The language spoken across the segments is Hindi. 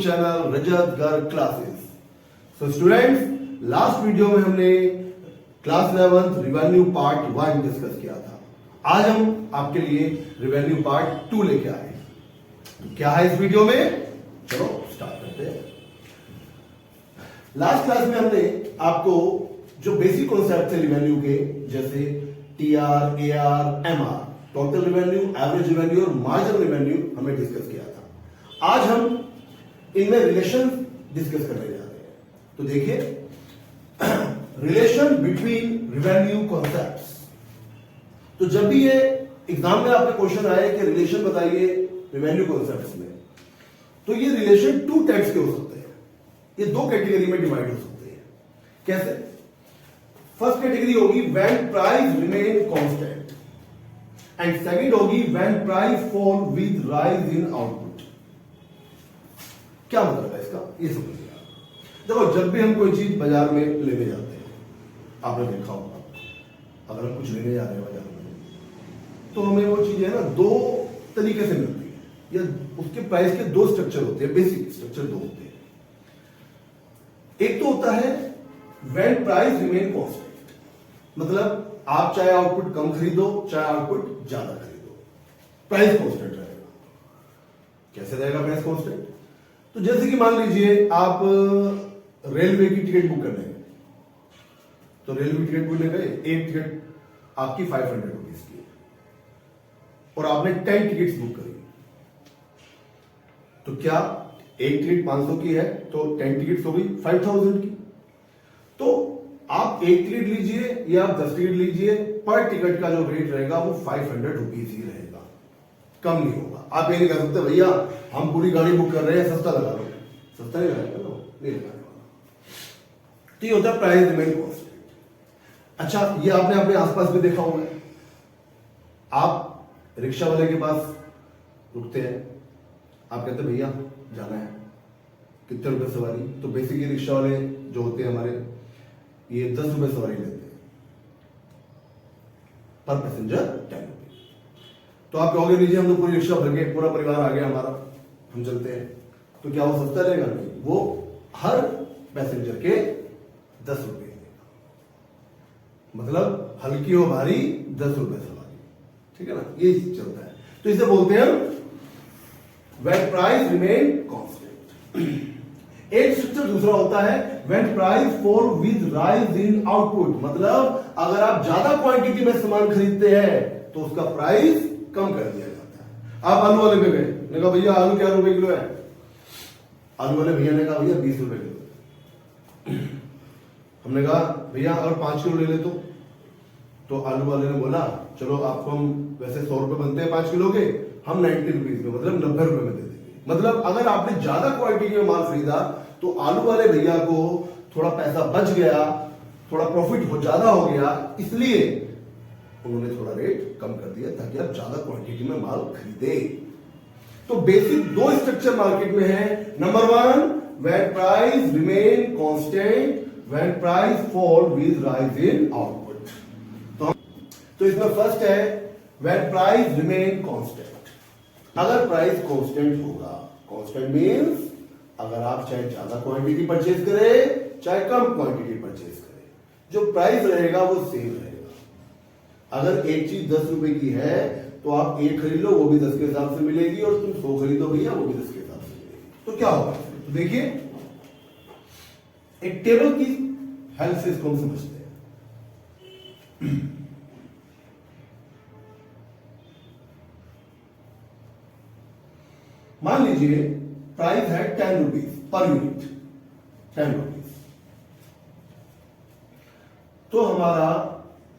Channel Rajat Garg classes. So students, last video में हमने क्लास 11 रिवेन्यू पार्ट 1 डिस्कस किया था। आज हम आपके लिए रिवेन्यू पार्ट 2 लेके आए हैं। तो क्या है इस वीडियो में, चलो स्टार्ट करते हैं। लास्ट क्लास में हमने आपको जो बेसिक कॉन्सेप्ट थे रिवेन्यू के, जैसे TR, AR, MR, total revenue, average revenue और मार्जिनल रिवेन्यू हमने डिस्कस किया था। आज हम इनमें रिलेशन डिस्कस करने जा रहे हैं। तो देखिए, रिलेशन बिटवीन रिवेन्यू कॉन्सेप्ट्स। तो जब भी ये एग्जाम में आपके क्वेश्चन आए कि रिलेशन बताइए रिवेन्यू कॉन्सेप्ट्स में, तो ये रिलेशन 2 टाइप्स के हो सकते हैं। ये 2 कैटेगरी में डिवाइड हो सकते हैं। कैसे? फर्स्ट कैटेगरी होगी when price remain constant and second होगी when price fall with rise in output. क्या मतलब है इसका, ये समझिए। देखो, जब भी हम कोई चीज बाजार में लेने जाते हैं, आपने देखा होगा, अगर हम कुछ लेने जा रहे हैं बाजार में, तो हमें वो चीज है ना 2 तरीके से मिलती है, या उसके प्राइस के 2 स्ट्रक्चर होते हैं। बेसिक स्ट्रक्चर 2 होते हैं। एक तो होता है व्हेन प्राइस रिमेन कांस्टेंट, मतलब आप चाहे आउटपुट कम खरीदो चाहे आउटपुट ज्यादा खरीदो, प्राइस कांस्टेंट रहेगा। कैसे रहेगा प्राइस कांस्टेंट? तो जैसे कि मान लीजिए आप रेलवे की टिकट बुक करने गए, तो रेलवे टिकट बुक करने गए, एक टिकट आपकी 500 रुपीज की है और आपने 10 टिकट्स बुक करी, तो क्या एक टिकट 500 की है तो 10 टिकट्स हो गई 5000 की। तो आप एक टिकट लीजिए या आप 10 टिकट लीजिए, पर टिकट का जो रेट रहेगा वो 500 रुपीज ही रहेगा, कम नहीं होगा। आप ये नहीं कह सकते भैया हम पूरी गाड़ी बुक कर रहे हैं, सस्ता लगा लो। सस्ता नहीं लगाएगा ना, नहीं लगाने वाला। तो ये होता है प्राइस रिमेन कांस्टेंट। अच्छा, ये आपने अपने आसपास भी देखा होगा। आप रिक्शा वाले के पास रुकते हैं, आप कहते हैं भैया जाना है, कितने रुपए सवारी? तो बेसिकली रिक्शा वाले जो होते हैं हमारे, ये 10 रुपए सवारी लेते हैं, पर पैसेंजर 10 रुपए। तो आप कहोगे लीजिए हम तो पूरी रिक्शा भर के, पूरा परिवार आ गया हमारा, हम चलते हैं, तो क्या वो सस्ता रहेगा? नहीं, वो हर पैसेंजर के 10 रुपए लेगा, मतलब हल्की हो भारी 10 रुपए सवारी। ठीक है ना, ये चलता है। तो इसे बोलते हैं व्हेन प्राइस रिमेन कांस्टेंट। एक स्ट्रक्चर दूसरा होता है when price fall with rise in output, मतलब अगर आप ज्यादा क्वांटिटी में सामान खरीदते हैं तो उसका प्राइस कम कर दिया जाता है। आप आलू वाले पे गए, ने कहा भैया आलू क्या रुपए किलो है? आलू वाले भैया ने कहा भैया 20 रुपए किलो। हमने कहा भैया अगर 5 किलो ले ले तो आलू वाले ने बोला चलो आपको हम वैसे 100 रुपए बनते हैं 5 किलो के, हम 90 रुपीज में, मतलब 90 रुपए में दे देंगे। मतलब अगर आपने ज्यादा क्वांटिटी में माल खरीदा तो आलू वाले भैया को थोड़ा पैसा बच गया, थोड़ा प्रॉफिट ज्यादा हो गया, इसलिए उन्होंने थोड़ा रेट कम कर दिया ताकि आप ज्यादा क्वांटिटी में माल खरीदे। तो बेसिक 2 स्ट्रक्चर मार्केट में है। Number 1 when price remain constant, when price fall with rise in output. तो इसमें फर्स्ट है व्हेन प्राइस रिमेन कांस्टेंट। अगर प्राइस कांस्टेंट होगा, कांस्टेंट मींस अगर आप चाहे ज्यादा क्वांटिटी परचेज करें चाहे कम क्वांटिटी परचेज करें, जो प्राइस रहेगा वो सेम रहेगा। अगर एक चीज 10 रुपए की है तो आप 1 खरीद लो, वो भी 10 के हिसाब से मिलेगी, और तुम 100 खरीदो भैया, वो भी 10 के हिसाब से मिलेगी। तो क्या होगा? तो देखिए, एक टेबल की हेल्प से इसको हम समझते हैं। मान लीजिए प्राइस है 10 रुपीज पर यूनिट, 10 रुपीज। तो हमारा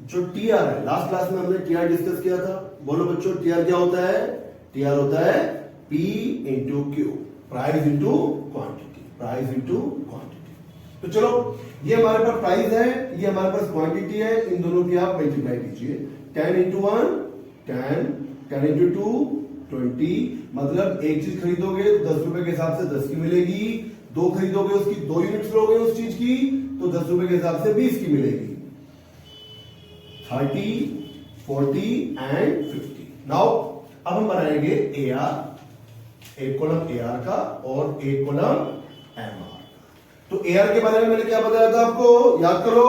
जो टीआर है, लास्ट क्लास में हमने टीआर डिस्कस किया था। बोलो बच्चों, टीआर क्या होता है? टीआर होता है P into Q, price into quantity, price into quantity. तो चलो, ये हमारे पास प्राइस है, ये हमारे पास क्वांटिटी है, इन दोनों की आप मल्टीप्लाई कीजिए। 10 इंटू 1 10, 10 इंटू 2 20, मतलब एक चीज खरीदोगे तो 10 रुपए के हिसाब से 10 की मिलेगी, 2 खरीदोगे उसकी 2 यूनिट्स लोगे उस चीज की तो 10 रुपए के हिसाब से 20 की मिलेगी। 30, 40 एंड 50। नाउ अब हम बनाएंगे AR एक कॉलम AR का और एक कॉलम MR। तो AR के बारे में मैंने क्या बताया था आपको, याद करो,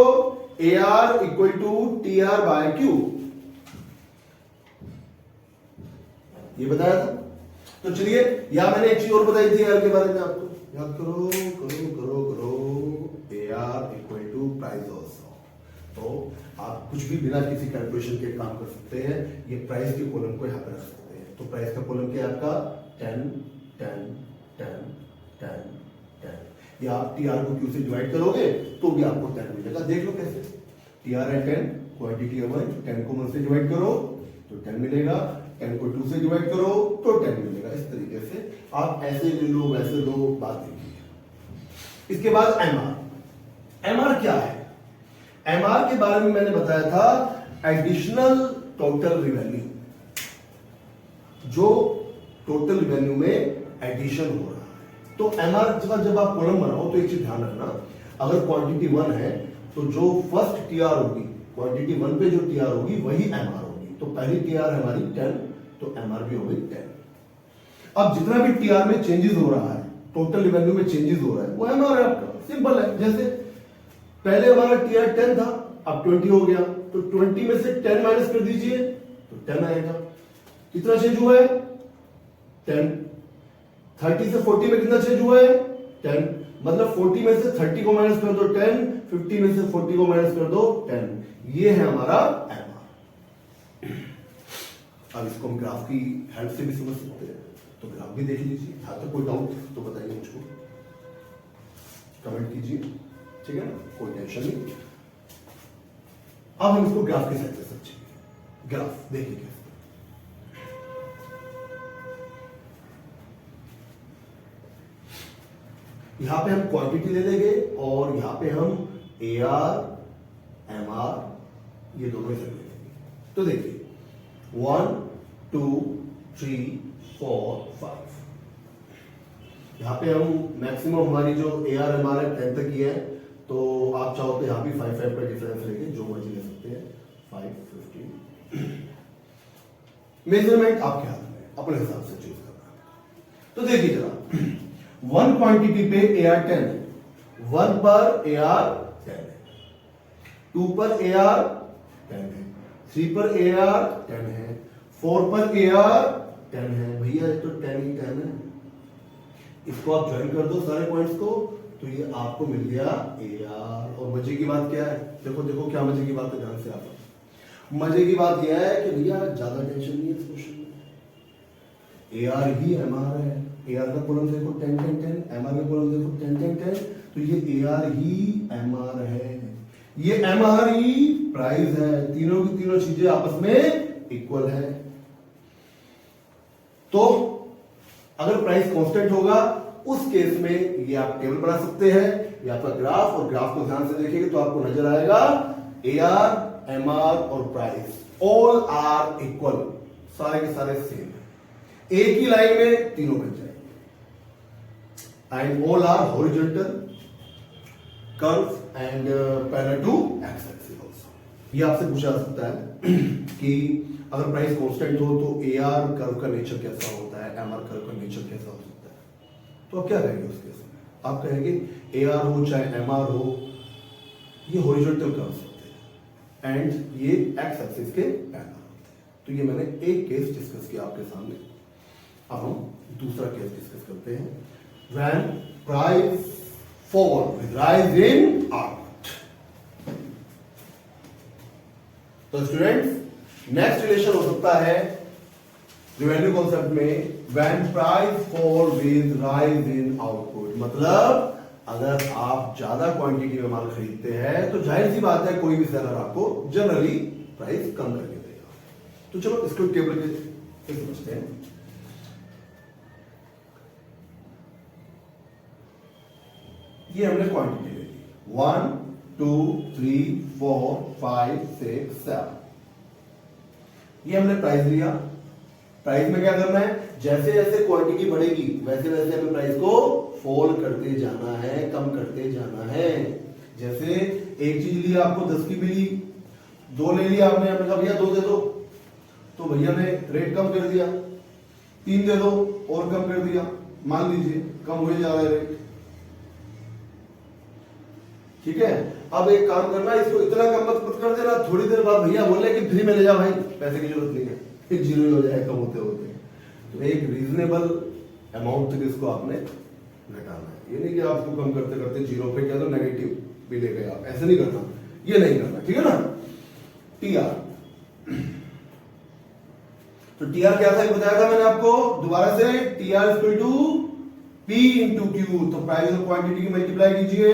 AR equal to TR by Q, ये बताया था। तो चलिए, या मैंने एक चीज और बताई थी AR के बारे में आपको, याद करो करो करो करो, AR equal to price also. तो आप कुछ भी बिना किसी कैलकुलेशन के काम कर सकते हैं। ये प्राइस के कॉलम को यहां पर रख सकते हैं। तो प्राइस का कॉलम क्या है आपका 10 10 10 10 10, या आप TR को Q से डिवाइड करोगे तो भी आपको 10 मिलेगा। देख लो कैसे, TR है 10, क्वांटिटी है 1, 10 को 1 से डिवाइड करो तो 10 मिलेगा, 10 को 2 से डिवाइड करो तो 10 मिलेगा। इस तरीके से आप ऐसे ले लो वैसे लो, बात देखिए। इसके बाद MR क्या है? MR के बारे में मैंने बताया था एडिशनल टोटल रिवेन्यू, जो टोटल रिवेन्यू में एडिशन हो रहा है। तो MR का जब आप कॉलम बनाओ तो एक चीज ध्यान रखना, अगर क्वांटिटी 1 है तो जो फर्स्ट TR होगी, क्वांटिटी 1 पे जो TR होगी वही MR होगी। तो पहली TR हमारी 10, तो MR भी होगी 10। अब जितना भी TR में चेंजेस हो रहा है, टोटल रिवेन्यू में चेंजेस हो रहा है, वो MR है आपका। सिंपल है, जैसे पहले हमारा TR 10 था, अब 20 हो गया, तो 20 में से 10 माइनस कर दीजिए तो 10 आएगा। कितना चेंज हुआ है? 10। 30 से 40 में कितना चेंज हुआ है? 10। मतलब 40 में से 30 को माइनस कर दो 10, 50 में से 40 को माइनस कर दो 10। ये है हमारा MR। अब इसको हम ग्राफ की हेल्प से भी समझ सकते हैं, तो ग्राफ भी देख लीजिए। यहाँ तक कोई डाउट तो बताइए मुझको, कमेंट कीजिए, ठीक है ना, कोई टेंशन नहीं। अब हम इसको ग्राफ के साथ से समझेंगे। ग्राफ देखिए कैसे, यहां पे हम क्वांटिटी ले लेंगे और यहां पे हम AR MR ये दोनों ही ले लेंगे। तो देखिए 1 2 3 4 5, यहां पे हम मैक्सिमम हमारी जो AR MR है 10 तक ही है, तो आप चाहो तो यहां भी 5 5 का डिफरेंस लेके जो मर्जी ले सकते हैं, 5 15। मेजरमेंट आपके हाथ में, अपने हिसाब से चूज करना। तो देखिए जरा, 1 क्वांटिटी पे AR 10 है, 1 पर AR 10 है, 2 पर AR 10 है, 3 पर AR 10 है, 4 पर AR 10 है। भैया ये तो 10 ही 10 है। इसको आप ज्वाइन कर दो सारे पॉइंट्स को, तो ये आपको मिल गया AR। और मजे की बात क्या है, देखो देखो क्या मजे की बात है, ध्यान से आप। मजे की बात यह है कि भैया ज्यादा टेंशन नहीं है इस क्वेश्चन में, AR ही MR है। AR का कॉलम देखो 10 10 10, MR का कॉलम देखो 10 10 10, तो ये AR ही MR है, ये MR ही प्राइस है। तीनों की तीनों चीजें आपस में इक्वल है। तो अगर प्राइस कांस्टेंट होगा उस केस में ये आप टेबल बना सकते हैं, ये आपका ग्राफ, और ग्राफ को ध्यान से देखेंगे तो आपको नजर आएगा AR MR और प्राइस ऑल आर इक्वल, सारे के सारे सेम है, एक ही लाइन में तीनों बन जाएंगे। And all are horizontal curve and parallel to X axis also. ये आपसे पूछा जा सकता है कि अगर प्राइस कांस्टेंट हो तो AR कर्व का नेचर कैसा होता है, MR कर्व का नेचर कैसा हो सकता है। तो आप क्या कहेंगे उस केस में? आप कहेंगे AR हो चाहे MR हो, ये हॉरिजॉन्टल कर्व्स होते हैं एंड ये एक्स एक्सिस के पैरेलल होते हैं। तो ये मैंने एक केस डिस्कस किया आपके सामने। अब हम दूसरा केस डिस्कस करते हैं, when price fall with rise in output. तो स्टूडेंट्स, नेक्स्ट रिलेशन हो सकता है रिवेन्यू कॉन्सेप्ट में, when price fall with rise in output. मतलब अगर आप ज्यादा क्वांटिटी में माल खरीदते हैं तो जाहिर सी बात है कोई भी सेलर आपको जनरली प्राइस कम करके देगा। तो चलो इसको टेबल पे समझते हैं। ये हमने क्वांटिटी ले ली 1 2 3 4 5 6 7, ये हमने प्राइस लिया। प्राइस में क्या करना है, जैसे जैसे क्वांटिटी बढ़ेगी वैसे वैसे हमें प्राइस को फॉल करते जाना है, कम करते जाना है। जैसे एक चीज ली आपको 10 की मिली, 2 ले लिया आपने, हमने कहा भैया 2 दे दो, तो भैया ने रेट कम कर दिया, 3 दे दो और कम कर दिया, मान लीजिए कम हो जा रहा है रेट, ठीक है। अब एक काम करना, इसको इतना कम मत कर देना, थोड़ी देर बाद भैया बोले कि फ्री में ले जा भाई, पैसे की जरूरत नहीं है, फिर जीरो ही हो जाए कम होते होते। तो एक रीजनेबल अमाउंट तक इसको आपने घटाना है, ये नहीं कि आपको कम करते करते जीरो पे क्या तो नेगेटिव भी ले गए आप, ऐसे नहीं करना, ये नहीं करना, ठीक है ना। टीआर, तो टीआर क्या था बताया था मैंने आपको, दोबारा से TR equal to P into Q, तो प्राइस और क्वांटिटी की मल्टीप्लाई कीजिए,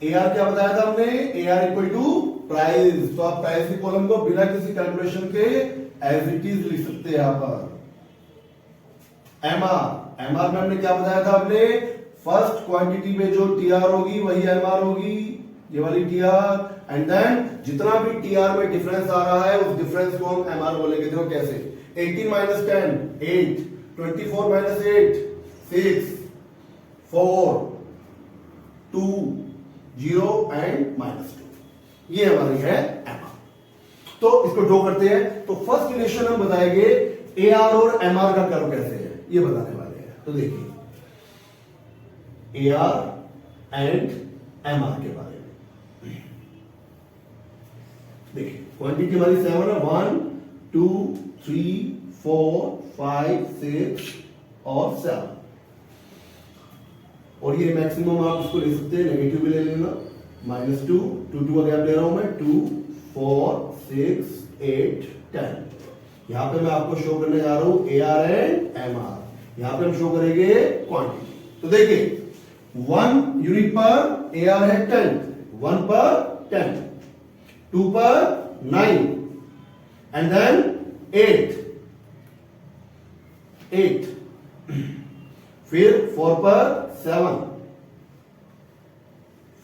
एआर क्या बताया था हमने, एआर इक्वल टू प्राइस, तो आप प्राइस की कॉलम को बिना किसी कैलकुलेशन के एज इट इज लिख सकते हैं यहां पर। एमआर, एमआर में हमने क्या बताया था, हमने फर्स्ट क्वांटिटी में जो टीआर होगी वही एमआर होगी, ये वाली टीआर, एंड देन जितना भी टीआर में डिफरेंस आ रहा है उस डिफरेंस को हम एमआर बोलेंगे। देखो कैसे, 18 माइनस 10 8, 24 माइनस 8 6, 4 2 0 एंड -2, ये हमारी है एमआर। तो इसको ड्रॉ करते हैं, तो फर्स्ट रिलेशन हम बताएंगे एआर और एमआर का कर्व कैसे है ये बताने वाले हैं। तो देखिए एआर एंड एमआर के बारे में देखिए, क्वांटिटी हमारी 7 है, 1 2 3 4 5 6 और 7, और ये मैक्सिमम आप इसको ले सकते हैं, नेगेटिव भी ले लेना, -2 2 2 का गैप ले रहा हूं मैं, 2 4 6 8 10। यहां पे मैं आपको शो करने जा रहा हूं एआर एंड एमआर, यहां पे हम शो करेंगे क्वांटिटी। तो देखिए 1 यूनिट पर एआर है 10, 1 पर 10, 2 पर 9 एंड देन 8 फिर 4 पर 7,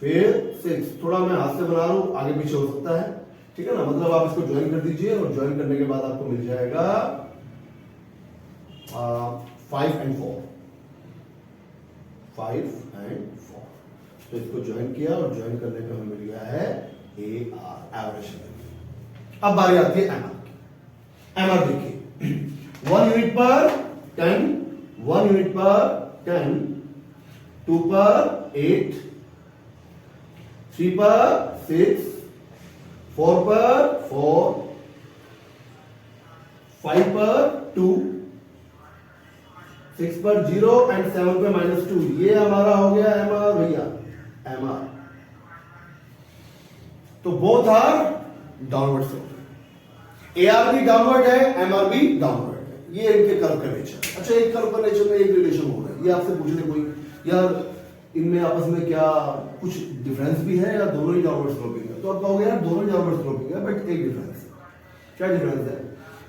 फिर 6, थोड़ा मैं हाथ से बना रहा हूं, आगे पीछे हो सकता है, ठीक है ना। मतलब आप इसको ज्वाइन कर दीजिए और ज्वाइन करने के बाद आपको मिल जाएगा 5 एंड 4, 5 एंड 4। तो इसको ज्वाइन किया और ज्वाइन करने पे हमें मिल गया है एआर, एवरेज। अब बारी आती है एमआर की। एमआर देखिए 1 यूनिट पर 10, 1 यूनिट पर 10, 2 पर 8, 3 पर 6, 4 पर 4, 5 पर 2, 6 पर 0 एंड 7 पे -2, ये हमारा हो गया एमआर भैया, एमआर। तो both are downward slope, AR भी डाउनवर्ड है, एमआर भी डाउनवर्ड है, ये इनके कर्व का नेचर। अच्छा, एक कर्व का नेचर में एक रिलेशन हो रहा है, ये आपसे पूछने कोई यार इनमें आपस में क्या कुछ डिफरेंस भी है या दोनों ही डाउनवर्ड स्लोपिंग है, तो आप कहोगे यार दोनों ही डाउनवर्ड स्लोपिंग है, बट एक डिफरेंस है। क्या डिफरेंस है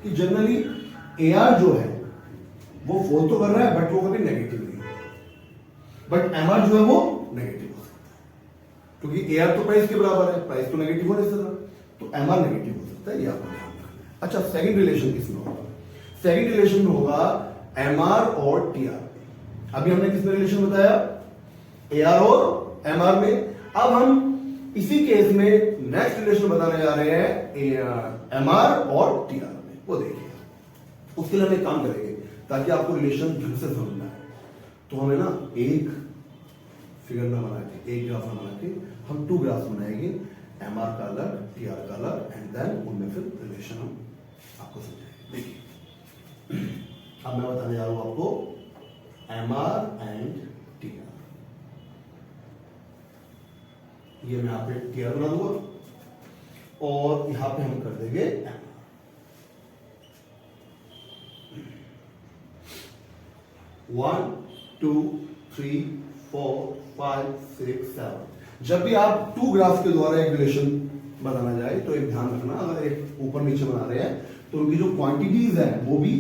कि जनरली एआर जो है वो फॉल तो कर रहा है बट वो कभी नेगेटिव नहीं है, बट एमआर जो है वो नेगेटिव हो सकता है, क्योंकि एआर तो प्राइस के बराबर है, प्राइस तो नेगेटिव हो नहीं सकता, तो एमआर नेगेटिव हो सकता है, ये आपको ध्यान रखना है। अच्छा, सेकंड रिलेशन किसमें होगा, सेकंड रिलेशन में होगा एमआर और टीआर। अभी हमने किसमें रिलेशन बताया, एआर और एमआर में। अब हम इसी केस में नेक्स्ट रिलेशन बताने जा रहे हैं एमआर और टीआर में, वो देखिए। उसके लिए हम एक काम करेंगे ताकि आपको रिलेशन ढंग से समझ में आए, तो हमें ना एक फिगर ना बना के, एक ग्राफ ना बना के हम 2 ग्राफ बनाएंगे, एमआर का अलग, टीआर का अलग, एंड देन उनमें फिर रिलेशन हम आपको समझाएंगे। देखिए अब मैं बताने जा रहा हूं आपको एमआर एंड टीआर। ये मैं यहां पे टीआर बना दूंगा और यहां पे हम कर देंगे एमआर। 1 2 3 4 5 6 7। जब भी आप 2 ग्राफ के द्वारा एक रिलेशन बनाना जाए तो एक ध्यान रखना, अगर एक ऊपर नीचे बना रहे हैं तो उनकी जो क्वांटिटीज है वो भी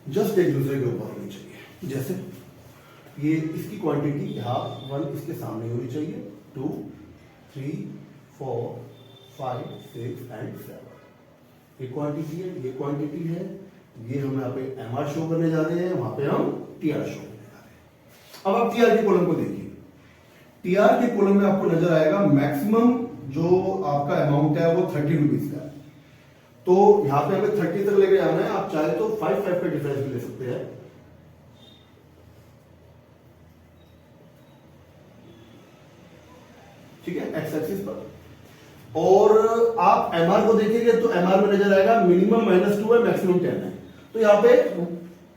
जस्ट एक दूसरे के ऊपर होनी चाहिए। जैसे ये इसकी क्वांटिटी यहां 1 इसके सामने होनी चाहिए, 2 3 4 5 6 एंड 7। ये क्वांटिटी है, ये क्वांटिटी है, ये हम यहाँ पे एमआर शो करने जा रहे हैं, वहां पे हम टीआर शो करने जा रहे हैं। अब आप टीआर की कॉलम को देखिए, टीआर के कॉलम में आपको नजर आएगा मैक्सिमम जो आपका अमाउंट है वो 30 रुपीज का है, तो यहां पे हमें 30 तक लेके जाना है। आप चाहे तो 5 का डिफरेंस भी ले सकते हैं। ठीक है, एक्स एक्सिस पर। और आप एमआर को देखेंगे तो एमआर में नजर आएगा मिनिमम -2 है, मैक्सिमम 10 है, तो यहां पे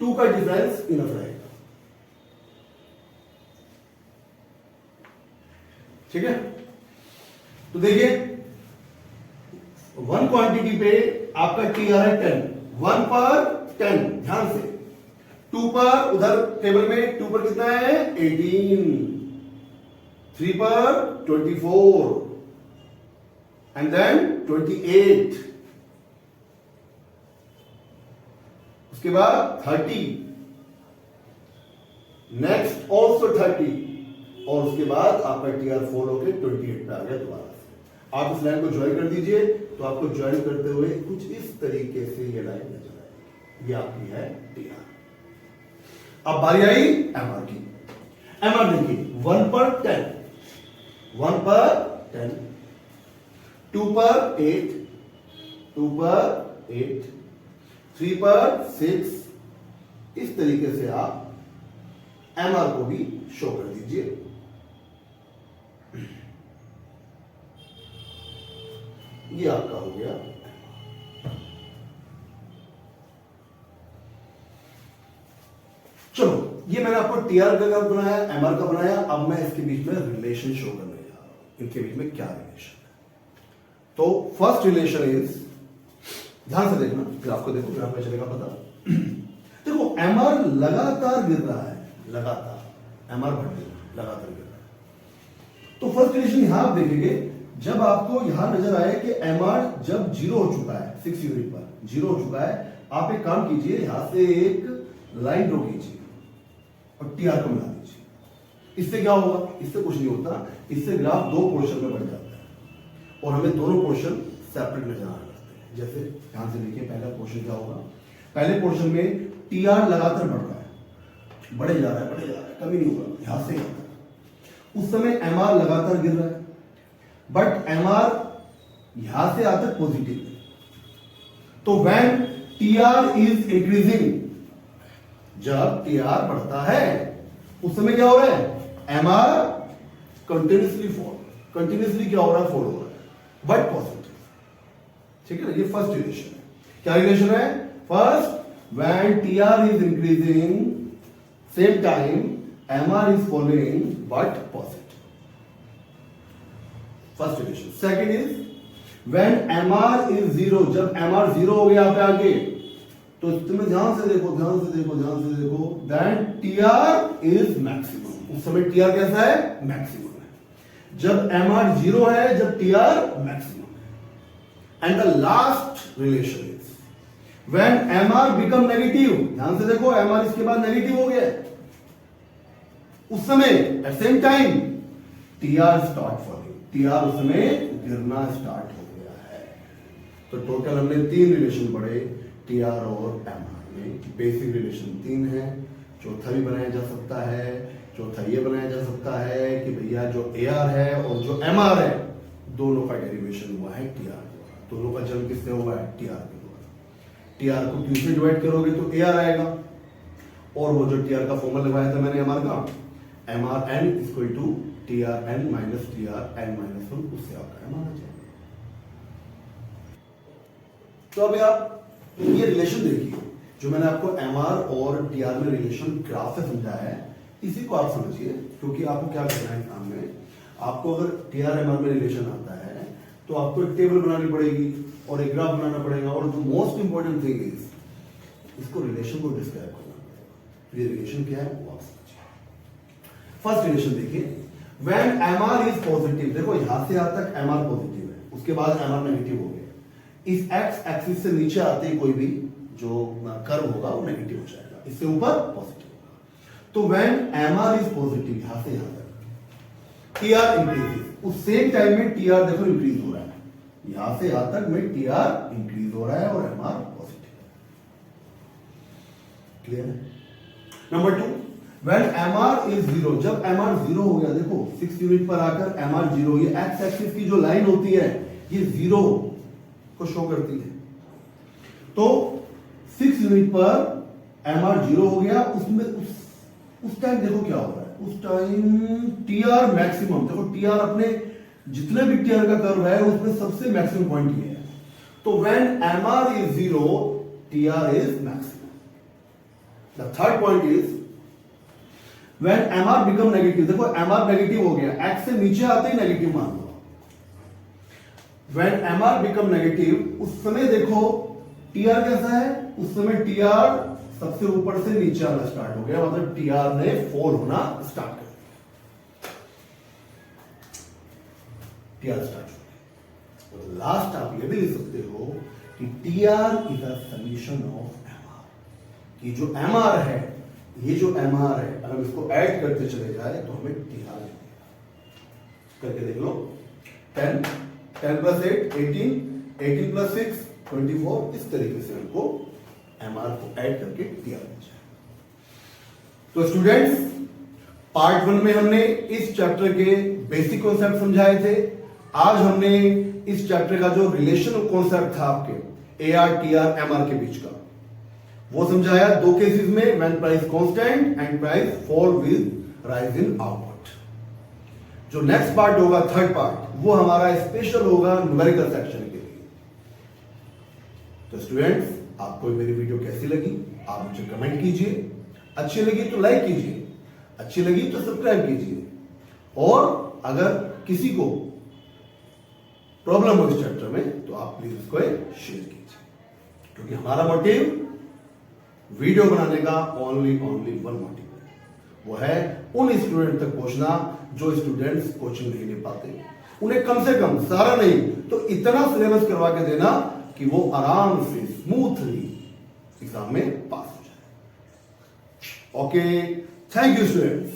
2 का डिफरेंस इनफ रहेगा। ठीक है, तो देखिए 1 क्वांटिटी पे आपका टीआर है 10, 1 पर 10, ध्यान से। 2 पर उधर टेबल में 2 पर कितना है 18, 3 पर 24 एंड देन 28, उसके बाद 30, नेक्स्ट ऑल्सो 30, और उसके बाद आपका टीआर 4 होकर 28 पे आ गया दोबारा से। आप इस लाइन को ज्वाइन कर दीजिए तो आपको ज्वाइन करते हुए कुछ इस तरीके से ये लाइन नजर आएगी, ये आपकी है टीआर। अब बारी आई एमआर की। एमआर देखिए 1 पर 10, 1 पर 10, 2 पर 8, 2 पर 8, 3 पर 6, इस तरीके से आप एमआर को भी शो कर दीजिए। ये आपका हो गया। चलो, ये मैंने आपको टीआर का बनाया, एमआर का बनाया। अब मैं इसके बीच में रिलेशन शो करने जा रहा हूं, इनके बीच में क्या रिलेशन है। तो फर्स्ट रिलेशन इज, ध्यान से देखना, ग्राफ को देखो, ग्राफ में चलेगा पता। देखो एमआर लगातार गिर रहा है, लगातार एमआर बढ़ रहा है, लगातार गिर रहा है। तो फर्स्ट रिलेशन यहां आप देखेंगे, जब आपको यहां नजर आए कि एमआर जब 0 हो चुका है, 6 यूनिट पर 0 हो चुका है, आप एक काम कीजिए, यहां से एक लाइन ड्रॉ कीजिए और टीआर को मिला दीजिए। इससे क्या होगा? इससे कुछ नहीं होता, इससे ग्राफ 2 पोर्शन में बढ़ जाता है और हमें दोनों पोर्शन सेपरेट नजर आने लगते हैं। जैसे ध्यान से देखिए, पहला पोर्शन क्या होगा, पहले पोर्शन में टीआर लगातार बढ़ रहा है, बढ़े जा रहा है, बढ़े जा रहा है, कमी नहीं होगा, यहां से आता। उस समय एमआर लगातार गिर रहा है, बट एमआर यहां से आता पॉजिटिव है। तो व्हेन टीआर इज इंक्रीजिंग, जब टीआर बढ़ता है उस समय क्या हो रहा है, एमआर कंटिन्यूसली फॉल, कंटिन्यूसली क्या हो रहा है, फॉल हो रहा है, बट पॉजिटिव। ठीक है ना, ये फर्स्ट रिलेशन है। क्या रिलेशन है? First, when TR is increasing, same time MR is following but positive. First relation. Second is when MR is 0, जब एमआर 0 हो गया पे आगे, तो तुम्हें ध्यान से देखो, ध्यान से देखो, ध्यान से देखो, देन टीआर इज मैक्सिमम। उस समय टीआर कैसा है? मैक्सिमम है। जब एमआर 0 है, जब टीआर मैक्सिमम है। And the last relation is when MR become negative, ध्यान से देखो, एमआर इसके बाद नेगेटिव हो गया, उस समय at same time TR start following, TR उसमें गिरना स्टार्ट हो गया है। तो टोटल हमने 3 रिलेशन पढ़े टीआर और एमआर में। बेसिक रिलेशन 3 है, चौथा भी बनाया जा सकता है। चौथा ये बनाया जा सकता है कि भैया जो एआर है और जो एमआर है, दोनों का डेरिवेशन हुआ है टीआर द्वारा। दोनों का जन्म किससे हुआ है? टीआर के द्वारा। टीआर को 2 से डिवाइड करोगे तो एआर आएगा, और वो जो टीआर का फॉर्मूला लगाया था मैंने एमआर का, MR N equal to TR N minus TR N minus 1, उससे आपका एमआर आ जाएगा। तो अभी आप ये रिलेशन देखिए, जो मैंने आपको एमआर और टीआर में रिलेशन ग्राफ से समझाया है, इसी को आप समझिए, क्योंकि आपको क्या करना है काम में, आपको अगर टीआर एमआर में रिलेशन आता है तो आपको एक टेबल बनानी पड़ेगी और एक ग्राफ बनाना पड़ेगा, और जो मोस्ट इंपॉर्टेंट थिंग इज, इसको रिलेशन को डिस्क्राइब करना पड़ेगा। ये रिलेशन क्या है वो आप समझिए। फर्स्ट रिलेशन देखिए, व्हेन एमआर इज पॉजिटिव, देखो यहां से यहां तक एमआर पॉजिटिव है, उसके बाद एमआर नेगेटिव हो गया। इस एक्स एक्सिस से नीचे आते ही कोई भी जो कर्व होगा वो नेगेटिव हो जाएगा, इससे ऊपर पॉजिटिव होगा। तो व्हेन एमआर इज पॉजिटिव, यहां से यहां तक टीआर इंक्रीज, उस सेम टाइम में टीआर देखो इंक्रीज हो रहा है, यहां से यहां तक में टीआर इंक्रीज हो रहा है और एमआर पॉजिटिव है। क्लियर है? नंबर 2, When MR is 0, जब MR 0 हो गया, देखो 6 यूनिट पर आकर MR 0, ये एक्स एक्सिस की जो लाइन होती है ये 0 को शो करती है। तो 6 यूनिट पर MR 0 हो गया, उसमें उस टाइम देखो क्या हो रहा है, उस टाइम TR मैक्सिमम, देखो TR अपने जितने भी TR का कर्व है उसमें सबसे मैक्सिमम पॉइंट ये है। तो when MR is 0, TR is maximum. The third point is when MR become negative, देखो MR नेगेटिव हो गया, x से नीचे आते ही नेगेटिव मान लो। When MR become negative, उस समय देखो TR कैसा है, उस समय TR सबसे ऊपर से नीचे आना स्टार्ट हो गया, मतलब TR ने फॉल होना स्टार्ट कर दिया, TR स्टार्ट हो गया। और लास्ट आप ये भी लिख सकते हो कि TR is a summation of MR, कि जो MR है, ये जो MR है, अगर इसको ऐड करते चले जाए तो हमें TR मिलेगा। करके देख लो, 10 plus 8 18, 18 plus 6 24, इस तरीके से हमको MR को ऐड करके TR मिल जाए। तो स्टूडेंट्स, पार्ट 1 में हमने इस चैप्टर के बेसिक कॉन्सेप्ट समझाए थे। आज हमने इस चैप्टर का जो रिलेशनल कॉन्सेप्ट था आपके AR, TR, MR के बीच का, वो समझाया दो केसेस में, when price constant and price fall with rise in output. जो नेक्स्ट पार्ट होगा, थर्ड पार्ट, वो हमारा स्पेशल होगा न्यूमेरिकल सेक्शन के लिए। तो स्टूडेंट्स, आपको मेरी वीडियो कैसी लगी आप मुझे कमेंट कीजिए, अच्छी लगी तो लाइक कीजिए, अच्छी लगी तो सब्सक्राइब कीजिए, और अगर किसी को प्रॉब्लम हो इस चैप्टर में तो आप प्लीज इसको शेयर कीजिए, क्योंकि हमारा मोटिव वीडियो बनाने का ओनली वन मोटिव है, वो है उन स्टूडेंट तक पहुंचना जो स्टूडेंट्स कोचिंग नहीं ले पाते। उन्हें कम से कम, सारा नहीं तो इतना सिलेबस करवा के देना कि वो आराम से स्मूथली एग्जाम में पास हो जाए। Okay, thank you students.